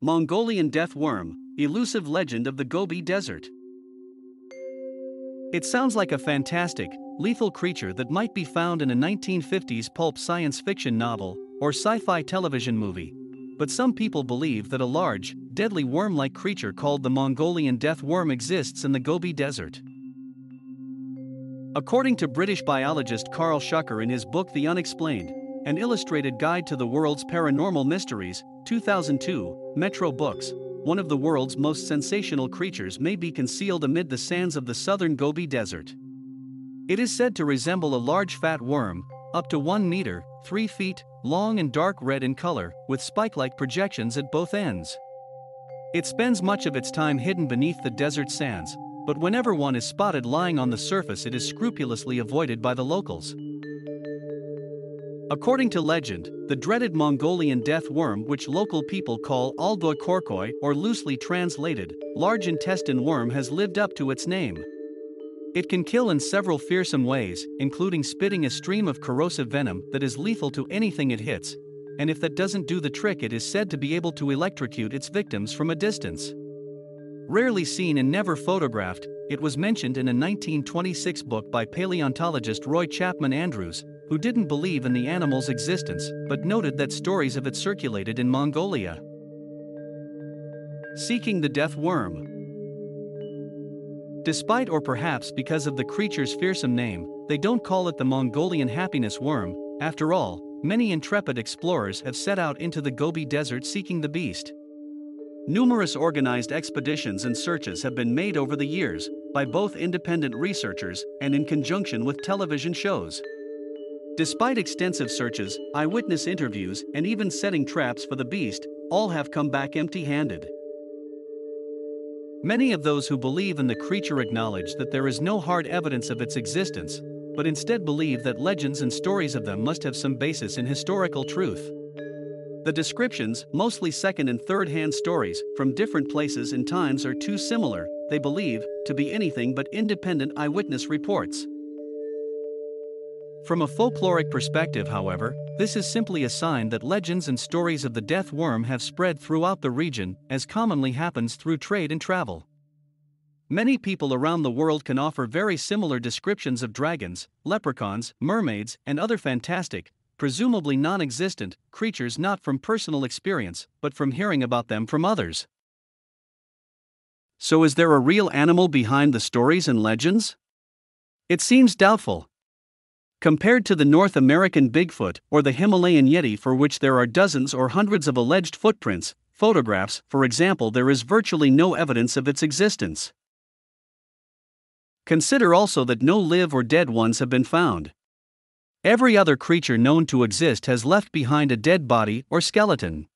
Mongolian death worm, elusive legend of the Gobi Desert. It sounds like a fantastic, lethal creature that might be found in a 1950s pulp science fiction novel or sci-fi television movie. But some people believe that a large, deadly worm-like creature called the Mongolian death worm exists in the Gobi Desert. According to British biologist Carl Schucker in his book The Unexplained, An Illustrated Guide to the World's Paranormal Mysteries, 2002, Metro Books, one of the world's most sensational creatures may be concealed amid the sands of the southern Gobi Desert. It is said to resemble a large fat worm, up to 1 meter, 3 feet, long and dark red in color, with spike-like projections at both ends. It spends much of its time hidden beneath the desert sands, but whenever one is spotted lying on the surface it is scrupulously avoided by the locals. According to legend, the dreaded Mongolian death worm, which local people call Algoy Korkoy or loosely translated, large intestine worm, has lived up to its name. It can kill in several fearsome ways, including spitting a stream of corrosive venom that is lethal to anything it hits, and if that doesn't do the trick it is said to be able to electrocute its victims from a distance. Rarely seen and never photographed, it was mentioned in a 1926 book by paleontologist Roy Chapman Andrews, who didn't believe in the animal's existence, but noted that stories of it circulated in Mongolia. Seeking the death worm. Despite or perhaps because of the creature's fearsome name, they don't call it the Mongolian happiness worm. After all, many intrepid explorers have set out into the Gobi Desert seeking the beast. Numerous organized expeditions and searches have been made over the years, by both independent researchers and in conjunction with television shows. Despite extensive searches, eyewitness interviews, and even setting traps for the beast, all have come back empty-handed. Many of those who believe in the creature acknowledge that there is no hard evidence of its existence, but instead believe that legends and stories of them must have some basis in historical truth. The descriptions, mostly second and third-hand stories, from different places and times are too similar, they believe, to be anything but independent eyewitness reports. From a folkloric perspective, however, this is simply a sign that legends and stories of the death worm have spread throughout the region, as commonly happens through trade and travel. Many people around the world can offer very similar descriptions of dragons, leprechauns, mermaids, and other fantastic, presumably non-existent, creatures not from personal experience, but from hearing about them from others. So is there a real animal behind the stories and legends? It seems doubtful. Compared to the North American Bigfoot or the Himalayan Yeti, for which there are dozens or hundreds of alleged footprints, photographs, for example, there is virtually no evidence of its existence. Consider also that no live or dead ones have been found. Every other creature known to exist has left behind a dead body or skeleton.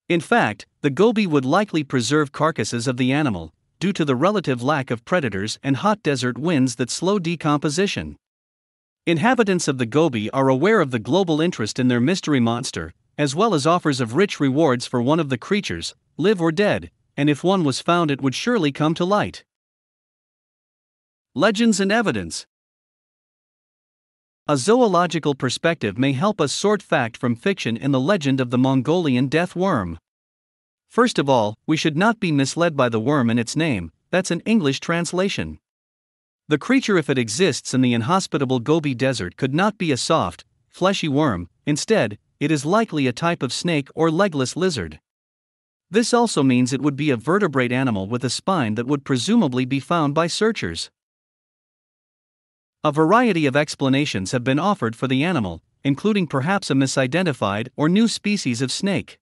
In fact, the Gobi would likely preserve carcasses of the animal, due to the relative lack of predators and hot desert winds that slow decomposition. Inhabitants of the Gobi are aware of the global interest in their mystery monster, as well as offers of rich rewards for one of the creatures, live or dead, and if one was found it would surely come to light. Legends and evidence. A zoological perspective may help us sort fact from fiction in the legend of the Mongolian death worm. First of all, we should not be misled by the worm and its name, that's an English translation. The creature, if it exists in the inhospitable Gobi Desert, could not be a soft, fleshy worm. Instead, it is likely a type of snake or legless lizard. This also means it would be a vertebrate animal with a spine that would presumably be found by searchers. A variety of explanations have been offered for the animal, including perhaps a misidentified or new species of snake.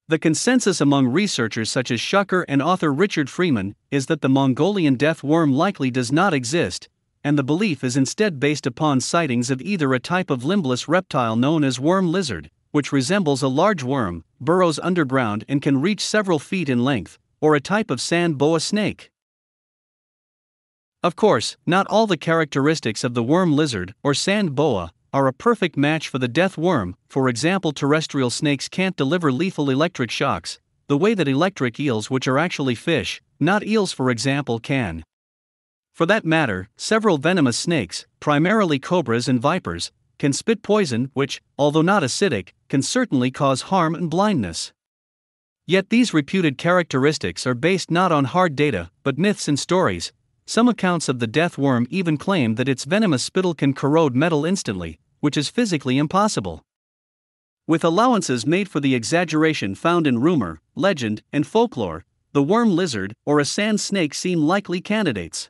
The consensus among researchers such as Schucker and author Richard Freeman is that the Mongolian death worm likely does not exist, and the belief is instead based upon sightings of either a type of limbless reptile known as worm lizard, which resembles a large worm, burrows underground and can reach several feet in length, or a type of sand boa snake. Of course, not all the characteristics of the worm lizard or sand boa are a perfect match for the death worm. For example, terrestrial snakes can't deliver lethal electric shocks, the way that electric eels, which are actually fish, not eels for example, can. For that matter, several venomous snakes, primarily cobras and vipers, can spit poison which, although not acidic, can certainly cause harm and blindness. Yet these reputed characteristics are based not on hard data, but myths and stories. Some accounts of the death worm even claim that its venomous spittle can corrode metal instantly, which is physically impossible. With allowances made for the exaggeration found in rumor, legend, and folklore, the worm lizard or a sand snake seem likely candidates.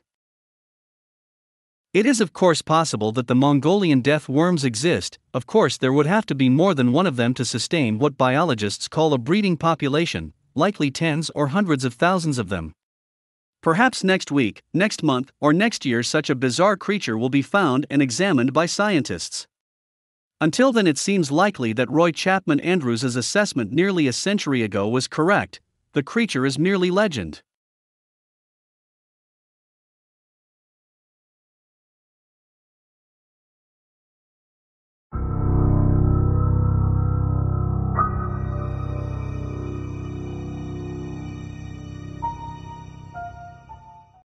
It is of course possible that the Mongolian death worms exist. Of course there would have to be more than one of them to sustain what biologists call a breeding population, likely tens or hundreds of thousands of them. Perhaps next week, next month, or next year such a bizarre creature will be found and examined by scientists. Until then it seems likely that Roy Chapman Andrews' assessment nearly a century ago was correct. The creature is merely legend.